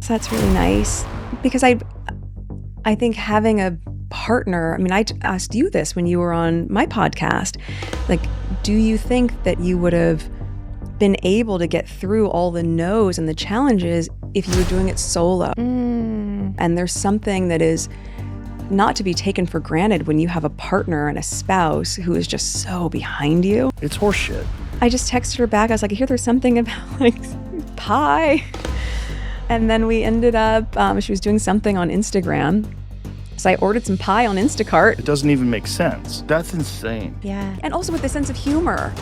So that's really nice because I think having a partner, I mean, I asked you this when you were on my podcast, like, do you think that you would have been able to get through all the no's and the challenges if you were doing it solo? And there's something that is not to be taken for granted when you have a partner and a spouse who is just so behind you. It's horseshit. I just texted her back. I was like, I hear there's something about like pie. And then we ended up, she was doing something on Instagram. So I ordered some pie on Instacart. It doesn't even make sense. That's insane. Yeah. And also with a sense of humor.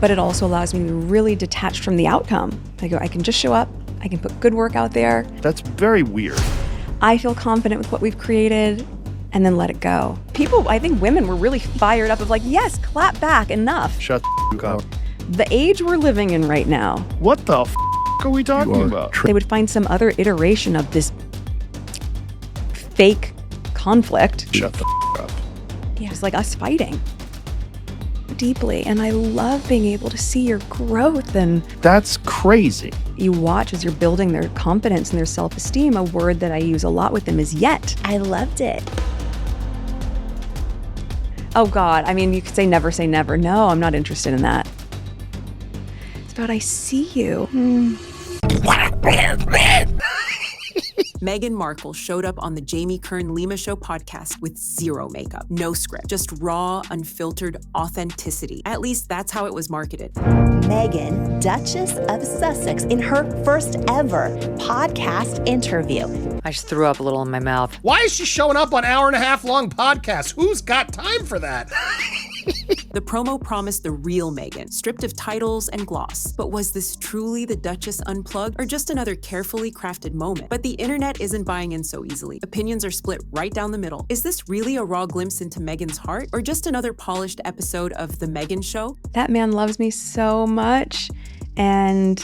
But it also allows me to be really detached from the outcome. I go, I can just show up. I can put good work out there. That's very weird. I feel confident with what we've created and then let it go. People, I think women were really fired up of like, yes, clap back, enough. Shut the up. The age we're living in right now. What the are we talking about? They would find some other iteration of this fake conflict. Shut the up. Yeah, it's like us fighting deeply. And I love being able to see your growth. And that's crazy. You watch as you're building their confidence and their self-esteem. A word that I use a lot with them is yet. I loved it. Oh God, I mean, you could say never. No, I'm not interested in that. It's about I see you. Meghan Markle showed up on the Jamie Kern Lima Show podcast with zero makeup, no script, just raw, unfiltered authenticity. At least that's how it was marketed. Meghan, Duchess of Sussex, in her first ever podcast interview. I just threw up a little in my mouth. Why is she showing up on hour-and-a-half-long podcasts? Who's got time for that? The promo promised the real Meghan, stripped of titles and gloss. But was this truly the Duchess Unplugged or just another carefully crafted moment? But the internet isn't buying in so easily. Opinions are split right down the middle. Is this really a raw glimpse into Meghan's heart or just another polished episode of The Meghan Show? That man loves me so much. And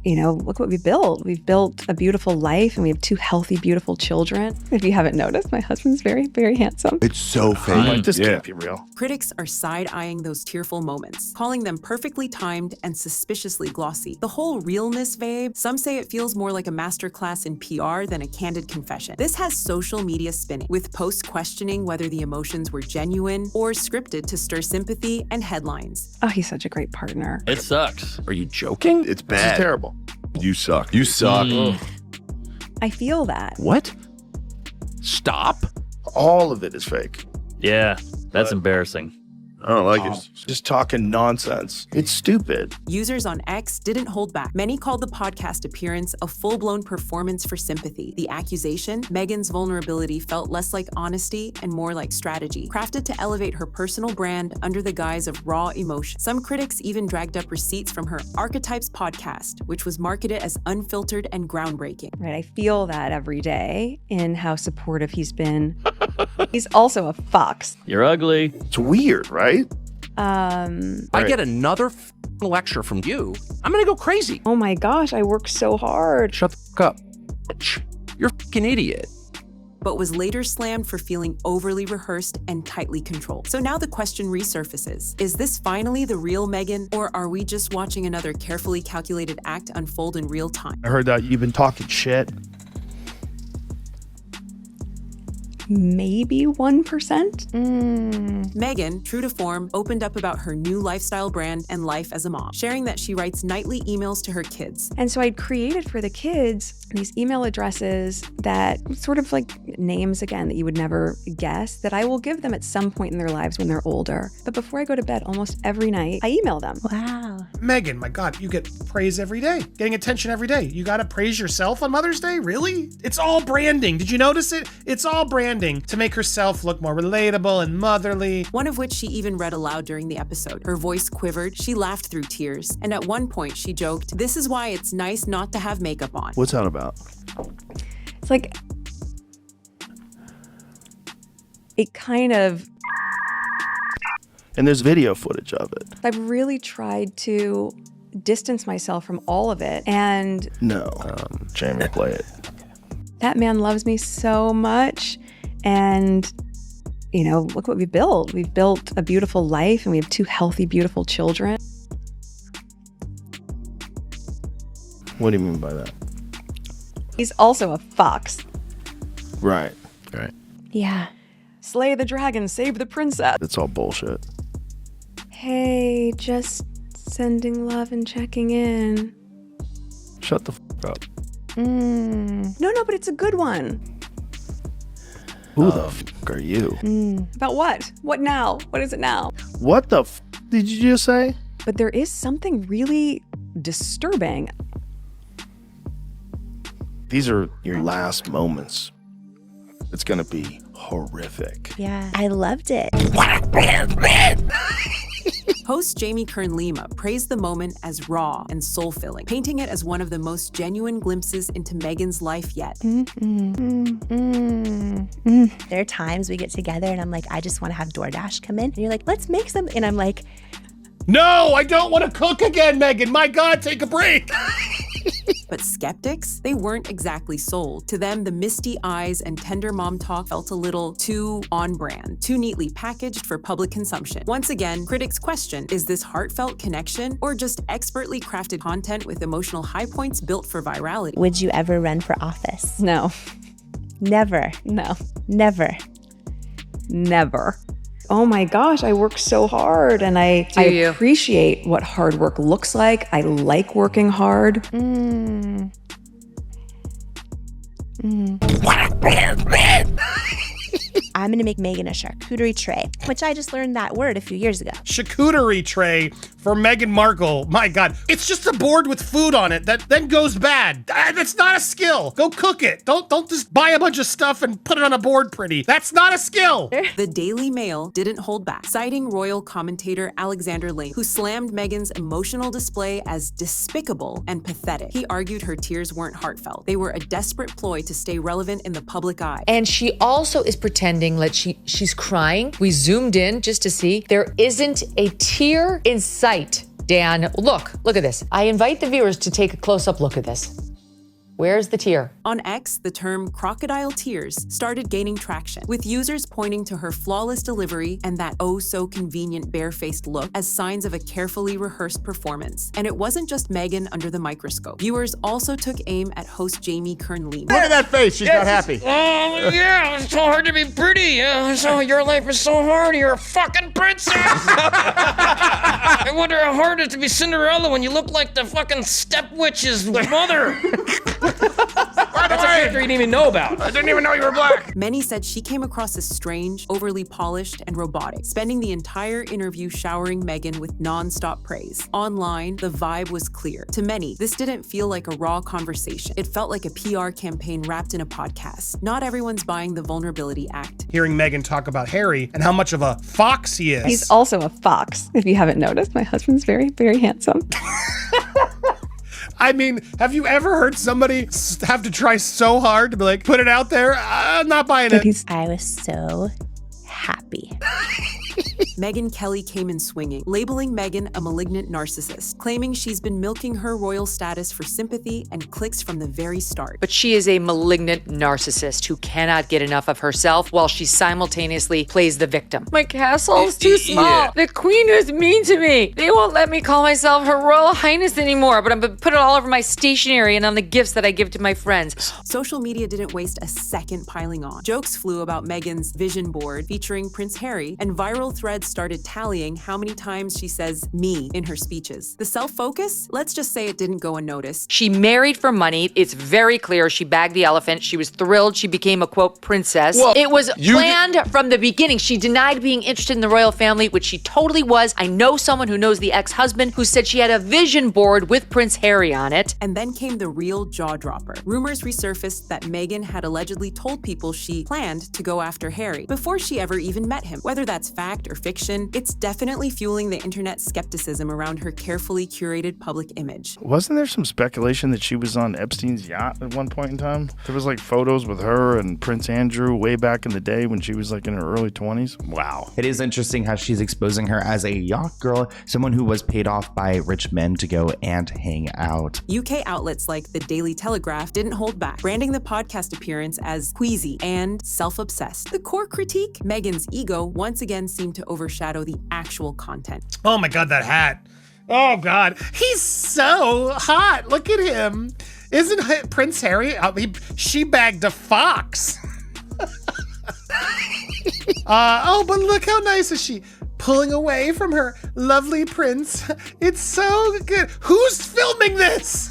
you know, look what we built. We've built a beautiful life and we have 2 healthy, beautiful children. If you haven't noticed, my husband's very, very handsome. It's so fake. Like, this can't be real. Critics are side-eyeing those tearful moments, calling them perfectly timed and suspiciously glossy. The whole realness vibe, some say it feels more like a masterclass in PR than a candid confession. This has social media spinning, with posts questioning whether the emotions were genuine or scripted to stir sympathy and headlines. Oh, he's such a great partner. It sucks. Are you joking? It's This bad. is terrible. You suck. You suck. I feel that. What? Stop. All of it is fake. Yeah, that's embarrassing. I don't like it. Just talking nonsense. It's stupid. Users on X didn't hold back. Many called the podcast appearance a full-blown performance for sympathy. The accusation, Meghan's vulnerability felt less like honesty and more like strategy, crafted to elevate her personal brand under the guise of raw emotion. Some critics even dragged up receipts from her Archetypes podcast, which was marketed as unfiltered and groundbreaking. Right, I feel that every day in how supportive he's been. He's also a fox. You're ugly. It's weird, right? I get another lecture from you, I'm gonna go crazy. Oh my gosh, I work so hard. Shut the fuck up. You're a fucking idiot. But was later slammed for feeling overly rehearsed and tightly controlled. So now the question resurfaces. Is this finally the real Meghan, or are we just watching another carefully calculated act unfold in real time? I heard that you've been talking shit. Maybe 1%? Meghan, true to form, opened up about her new lifestyle brand and life as a mom, sharing that she writes nightly emails to her kids. And so I'd created for the kids these email addresses that sort of like names, again, that you would never guess, that I will give them at some point in their lives when they're older. But before I go to bed almost every night, I email them. Wow. Meghan, my God, you get praise every day, getting attention every day. You got to praise yourself on Mother's Day? Really? It's all branding. Did you notice it? It's all branding to make herself look more relatable and motherly. One of which she even read aloud during the episode. Her voice quivered, she laughed through tears, and at one point she joked, "This is why it's nice not to have makeup on." What's that about? It's like, it kind of, And there's video footage of it. I've really tried to distance myself from all of it. And No. Jamie, play it. that man loves me so much. And, you know, look what we built. We've built a beautiful life and we have 2 healthy, beautiful children. What do you mean by that? He's also a fox. Right. Right. Yeah. Slay the dragon, save the princess. It's all bullshit. Hey, just sending love and checking in. Shut the up. No, but it's a good one. Who the are you? About what? What now? What is it now? What the did you just say? But there is something really disturbing. These are your last moments. It's gonna be horrific. Yeah. I loved it. Host Jamie Kern Lima praised the moment as raw and soul-filling, painting it as one of the most genuine glimpses into Meghan's life yet. There are times we get together and I'm like, I just want to have DoorDash come in. And you're like, let's make some. And I'm like, No, I don't want to cook again, Meghan. My God, take a break. But skeptics, they weren't exactly sold. To them, the misty eyes and tender mom talk felt a little too on-brand, too neatly packaged for public consumption. Once again, critics question, is this heartfelt connection or just expertly crafted content with emotional high points built for virality? would you ever run for office? No, Never. no, Never. never. Oh my gosh, I work so hard and I you? appreciate what hard work looks like. I like working hard. I'm going to make Meghan a charcuterie tray, which I just learned that word a few years ago. Charcuterie tray for Meghan Markle. My God. It's just a board with food on it that then goes bad. That's not a skill. Go cook it. Don't just buy a bunch of stuff and put it on a board pretty. That's not a skill. The Daily Mail didn't hold back, citing royal commentator Alexander Lane, who slammed Meghan's emotional display as despicable and pathetic. He argued her tears weren't heartfelt. They were a desperate ploy to stay relevant in the public eye. And she also is pretending like she's crying. We zoomed in just to see. There isn't a tear in sight. Dan, look at this. I invite the viewers to take a close-up look at this. Where's the tear? On X, the term crocodile tears started gaining traction, with users pointing to her flawless delivery and that oh-so-convenient bare-faced look as signs of a carefully rehearsed performance. And it wasn't just Meghan under the microscope. Viewers also took aim at host Jamie Kern Lima. Look at that face. She's not happy. Oh, yeah, it's so hard to be pretty. So your life is so hard. You're a fucking princess. I wonder how hard it is to be Cinderella when you look like the fucking step witch's mother. That's a character you didn't even know about. I didn't even know you were black. Many said she came across as strange, overly polished, and robotic, spending the entire interview showering Meghan with non-stop praise. Online, the vibe was clear. To many, this didn't feel like a raw conversation. It felt like a PR campaign wrapped in a podcast. Not everyone's buying the vulnerability act. Hearing Meghan talk about Harry and how much of a fox he is. He's also a fox. If you haven't noticed, my husband's very, very handsome. I mean, have you ever heard somebody have to try so hard to be like, put it out there? I'm not buying it. I was so happy. Megyn Kelly came in swinging, labeling Meghan a malignant narcissist, claiming she's been milking her royal status for sympathy and clicks from the very start. But she is a malignant narcissist who cannot get enough of herself while she simultaneously plays the victim. My castle's too small. Yeah. The queen is mean to me. They won't let me call myself her royal highness anymore, but I'm gonna put it all over my stationery and on the gifts that I give to my friends. Social media didn't waste a second piling on. Jokes flew about Meghan's vision board featuring Prince Harry, and viral threads started tallying how many times she says me in her speeches. The self-focus? Let's just say it didn't go unnoticed. She married for money. It's very clear she bagged the elephant. She was thrilled she became a, quote, princess. Well, it was planned from the beginning. She denied being interested in the royal family, which she totally was. I know someone who knows the ex-husband who said she had a vision board with Prince Harry on it. And then came the real jaw-dropper. Rumors resurfaced that Meghan had allegedly told people she planned to go after Harry before she ever even met him. Whether that's fact or fiction, it's definitely fueling the internet's skepticism around her carefully curated public image. Wasn't there some speculation that she was on Epstein's yacht at one point in time? There was like photos with her and Prince Andrew way back in the day when she was like in her early 20s. Wow. It is interesting how she's exposing her as a yacht girl, someone who was paid off by rich men to go and hang out. UK outlets like the Daily Telegraph didn't hold back, branding the podcast appearance as queasy and self-obsessed. The core critique? Meghan's ego once again seemed to overshadow the actual content. Oh my God, that hat. Oh God, he's so hot. Look at him. Isn't it Prince Harry? She bagged a fox. But look how nice is she. Pulling away from her lovely prince. It's so good. Who's filming this?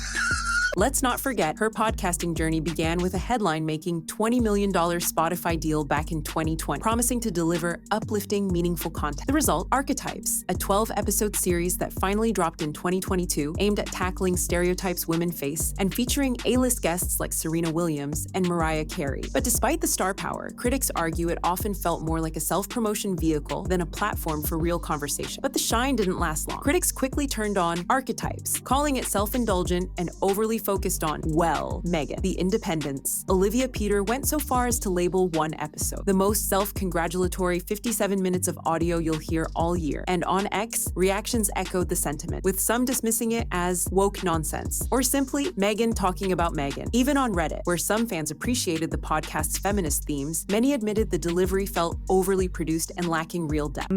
Let's not forget, her podcasting journey began with a headline-making $20 million Spotify deal back in 2020, promising to deliver uplifting, meaningful content. The result, Archetypes, a 12-episode series that finally dropped in 2022, aimed at tackling stereotypes women face and featuring A-list guests like Serena Williams and Mariah Carey. But despite the star power, critics argue it often felt more like a self-promotion vehicle than a platform for real conversation. But the shine didn't last long. Critics quickly turned on Archetypes, calling it self-indulgent and overly focused on, well, Meghan, the independence. Olivia Peter went so far as to label one episode the most self-congratulatory 57 minutes of audio you'll hear all year. And on X, reactions echoed the sentiment, with some dismissing it as woke nonsense, or simply Meghan talking about Meghan. Even on Reddit, where some fans appreciated the podcast's feminist themes, many admitted the delivery felt overly produced and lacking real depth.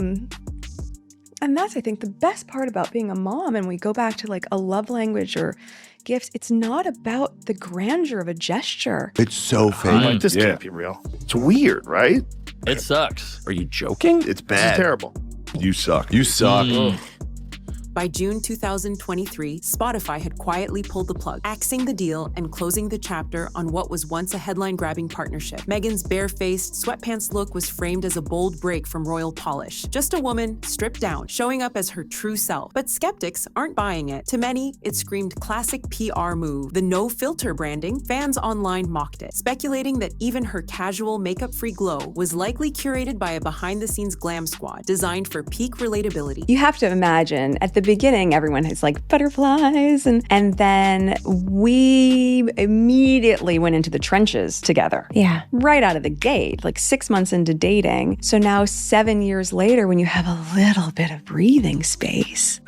And that's, I think, the best part about being a mom. And we go back to like a love language or gifts. It's not about the grandeur of a gesture. It's so fake. This can't be real. It's weird, right? It sucks. Are you joking? It's This bad. is terrible. You suck. You suck. By June 2023, Spotify had quietly pulled the plug, axing the deal and closing the chapter on what was once a headline-grabbing partnership. Meghan's bare-faced, sweatpants look was framed as a bold break from royal polish. Just a woman, stripped down, showing up as her true self. But skeptics aren't buying it. To many, it screamed classic PR move. The no-filter branding, fans online mocked it, speculating that even her casual, makeup-free glow was likely curated by a behind-the-scenes glam squad designed for peak relatability. You have to imagine at the beginning, everyone has like butterflies. And then we immediately went into the trenches together. Yeah. Right out of the gate, like 6 months into dating. So now 7 years later, when you have a little bit of breathing space.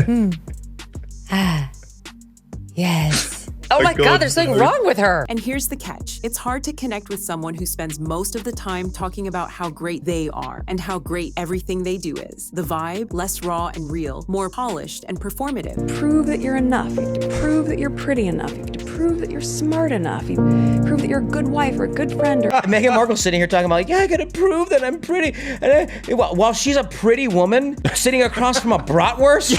Yes. Oh my God, there's something wrong with her. And here's the catch. It's hard to connect with someone who spends most of the time talking about how great they are and how great everything they do is. The vibe, less raw and real, more polished and performative. Prove that you're enough. You have to prove that you're pretty enough. You have to prove that you're smart enough. You prove that you're a good wife or a good friend. Or Meghan Markle sitting here talking about, I gotta prove that I'm pretty. And while she's a pretty woman sitting across from a bratwurst.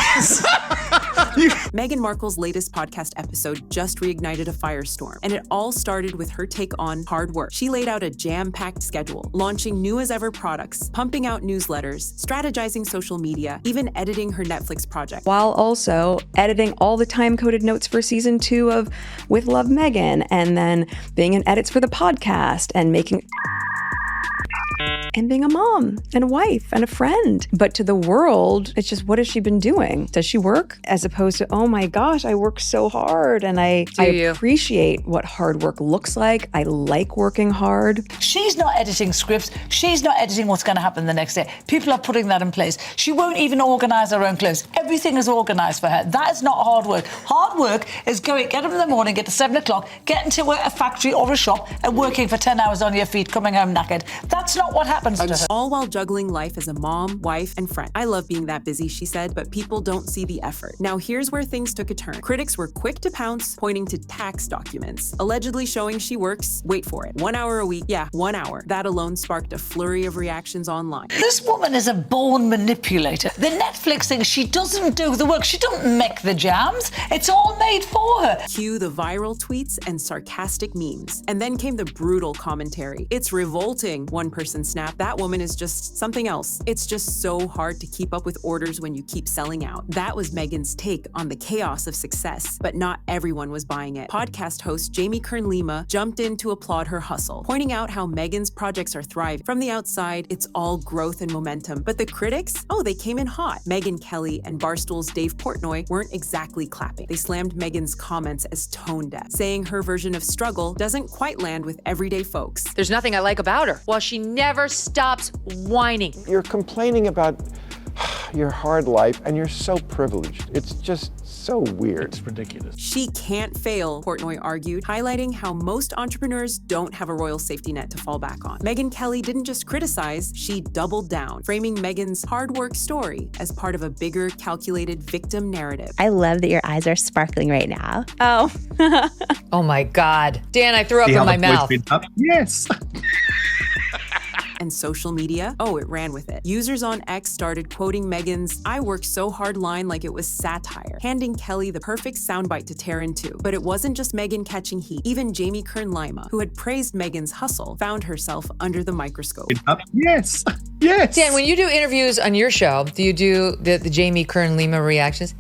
Meghan Markle's latest podcast episode just reignited a firestorm, and it all started with her take on hard work. She laid out a jam-packed schedule, launching new-as-ever products, pumping out newsletters, strategizing social media, even editing her Netflix project. while also editing all the time-coded notes for season 2 of With Love Meghan, and then being in edits for the podcast and being a mom and a wife and a friend. But to the world, it's just, what has she been doing? Does she work? As opposed to, oh my gosh, I work so hard and I appreciate what hard work looks like. I like working hard. She's not editing scripts. She's not editing what's going to happen the next day. People are putting that in place. She won't even organise her own clothes. Everything is organised for her. That is not hard work. Hard work is get up in the morning, get to 7 o'clock, get into a factory or a shop and working for 10 hours on your feet, coming home knackered. That's not what happens to her. All while juggling life as a mom, wife, and friend. I love being that busy, she said, but people don't see the effort. Now here's where things took a turn. Critics were quick to pounce, pointing to tax documents, allegedly showing she works, wait for it, 1 hour a week. Yeah, 1 hour. That alone sparked a flurry of reactions online. This woman is a born manipulator. The Netflix thing, she doesn't do the work. She don't make the jams. It's all made for her. Cue the viral tweets and sarcastic memes. And then came the brutal commentary. It's revolting, one person snapped. That woman is just something else. It's just so hard to keep up with orders when you keep selling out. That was Meghan's take on the chaos of success, but not everyone was buying it. Podcast host Jamie Kern Lima jumped in to applaud her hustle, pointing out how Meghan's projects are thriving. From the outside, it's all growth and momentum. But the critics? Oh, they came in hot. Meghan Kelly and Barstool's Dave Portnoy weren't exactly clapping. They slammed Meghan's comments as tone deaf, saying her version of struggle doesn't quite land with everyday folks. There's nothing I like about her. Well, she never stops whining. You're complaining about your hard life, and you're so privileged. It's just so weird. It's ridiculous. She can't fail, Portnoy argued, highlighting how most entrepreneurs don't have a royal safety net to fall back on. Megyn Kelly didn't just criticize, she doubled down, framing Meghan's hard work story as part of a bigger, calculated victim narrative. I love that your eyes are sparkling right now. Oh. Oh my God. Dan, I threw up in my mouth. Yes. And social media, it ran with it. Users on X started quoting Meghan's "I worked so hard" line like it was satire, handing Kelly the perfect soundbite to tear into. But it wasn't just Meghan catching heat. Even Jamie Kern Lima, who had praised Meghan's hustle, found herself under the microscope. Yes. Yes. Dan, when you do interviews on your show, do you do the Jamie Kern Lima reactions?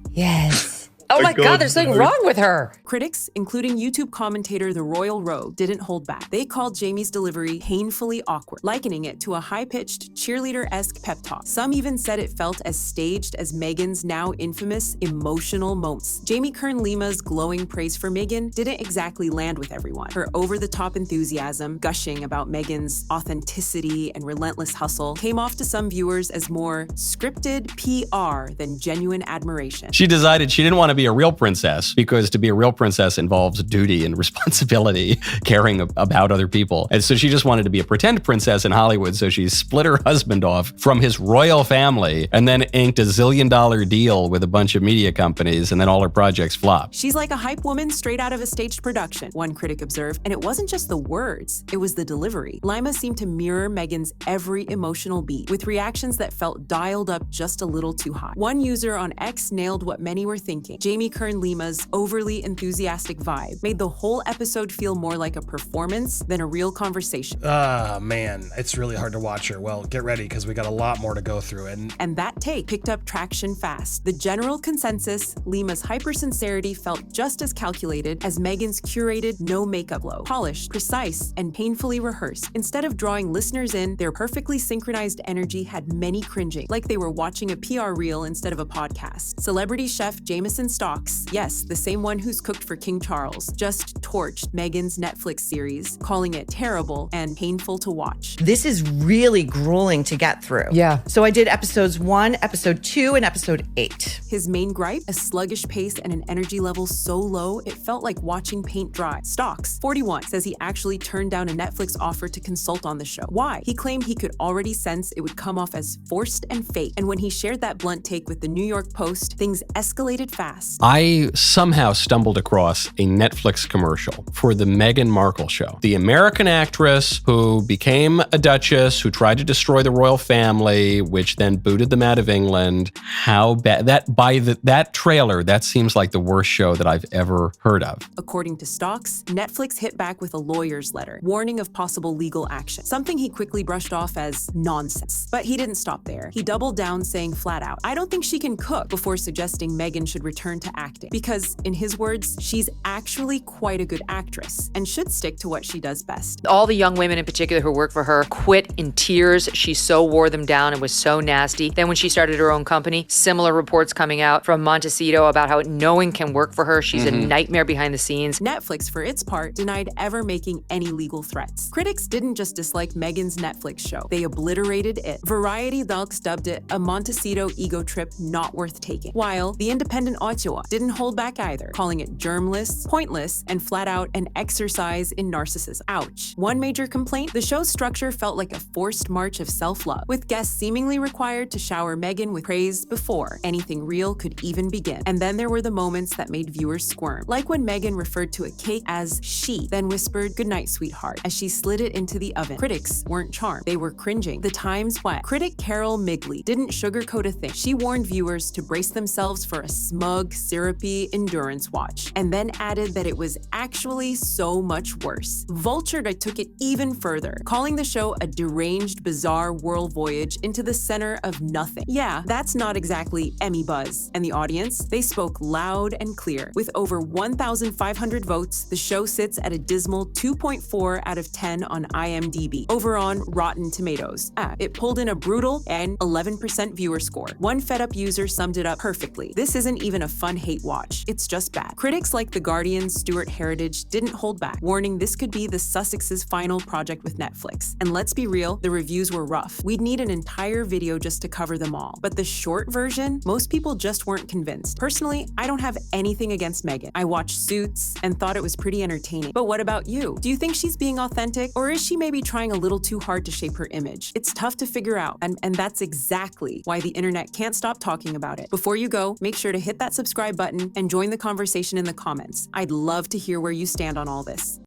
Yes. Oh my God, there's something wrong with her. Critics, including YouTube commentator The Royal Rogue, didn't hold back. They called Jamie's delivery painfully awkward, likening it to a high-pitched, cheerleader-esque pep talk. Some even said it felt as staged as Meghan's now infamous emotional moments. Jamie Kern Lima's glowing praise for Meghan didn't exactly land with everyone. Her over-the-top enthusiasm, gushing about Meghan's authenticity and relentless hustle, came off to some viewers as more scripted PR than genuine admiration. She decided she didn't want to be a real princess because to be a real princess involves duty and responsibility, caring about other people. And so she just wanted to be a pretend princess in Hollywood. So she split her husband off from his royal family and then inked a $1 zillion deal with a bunch of media companies, and then all her projects flopped. She's like a hype woman straight out of a staged production, one critic observed. And it wasn't just the words, it was the delivery. Lima seemed to mirror Meghan's every emotional beat, with reactions that felt dialed up just a little too high. One user on X nailed what many were thinking. Jamie Kern Lima's overly enthusiastic vibe made the whole episode feel more like a performance than a real conversation. Man, it's really hard to watch her. Well, get ready because we got a lot more to go through. And that take picked up traction fast. The general consensus, Lima's hyper-sincerity felt just as calculated as Meghan's curated, no makeup glow. Polished, precise, and painfully rehearsed. Instead of drawing listeners in, their perfectly synchronized energy had many cringing, like they were watching a PR reel instead of a podcast. Celebrity chef Jameson Stocks, yes, the same one who's cooked for King Charles, just torched Meghan's Netflix series, calling it terrible and painful to watch. This is really grueling to get through. Yeah. So I did episodes 1, episode 2, and episode 8. His main gripe, a sluggish pace and an energy level so low, it felt like watching paint dry. Stocks, 41, says he actually turned down a Netflix offer to consult on the show. Why? He claimed he could already sense it would come off as forced and fake. And when he shared that blunt take with the New York Post, things escalated fast. I somehow stumbled across a Netflix commercial for the Meghan Markle show. The American actress who became a duchess, who tried to destroy the royal family, which then booted them out of England. How bad that trailer, that seems like the worst show that I've ever heard of. According to Stocks, Netflix hit back with a lawyer's letter, warning of possible legal action, something he quickly brushed off as nonsense. But he didn't stop there. He doubled down, saying flat out, "I don't think she can cook," before suggesting Meghan should return to acting. Because, in his words, she's actually quite a good actress and should stick to what she does best. All the young women in particular who worked for her quit in tears. She so wore them down and was so nasty. Then when she started her own company, similar reports coming out from Montecito about how no one can work for her. She's a nightmare behind the scenes. Netflix, for its part, denied ever making any legal threats. Critics didn't just dislike Meghan's Netflix show, they obliterated it. Variety dogs dubbed it a Montecito ego trip not worth taking, while the independent Ottawa didn't hold back either, calling it germless, pointless, and flat out an exercise in narcissism. Ouch. One major complaint, the show's structure felt like a forced march of self-love, with guests seemingly required to shower Meghan with praise before anything real could even begin. And then there were the moments that made viewers squirm, like when Meghan referred to a cake as she, then whispered, "Goodnight, sweetheart," as she slid it into the oven. Critics weren't charmed. They were cringing. The times went. Critic Carol Migley didn't sugarcoat a thing. She warned viewers to brace themselves for a smug, syrupy endurance watch, and then added that it was actually so much worse. Vulture took it even further, calling the show a deranged, bizarre world voyage into the center of nothing. Yeah, that's not exactly Emmy buzz. And the audience, they spoke loud and clear. With over 1,500 votes, the show sits at a dismal 2.4 out of 10 on IMDb. Over on Rotten Tomatoes, it pulled in a brutal and 11% viewer score. One fed-up user summed it up perfectly. "This isn't even a fun hate watch. It's just bad. Critics like The Guardian's Stuart Heritage didn't hold back, warning this could be the Sussex's final project with Netflix. And let's be real, the reviews were rough. We'd need an entire video just to cover them all. But the short version, most people just weren't convinced. Personally, I don't have anything against Meghan. I watched Suits and thought it was pretty entertaining. But what about you? Do you think she's being authentic, or is she maybe trying a little too hard to shape her image? It's tough to figure out, and that's exactly why the internet can't stop talking about it. Before you go, make sure to hit that subscribe button and join the conversation in the comments. I'd love to hear where you stand on all this.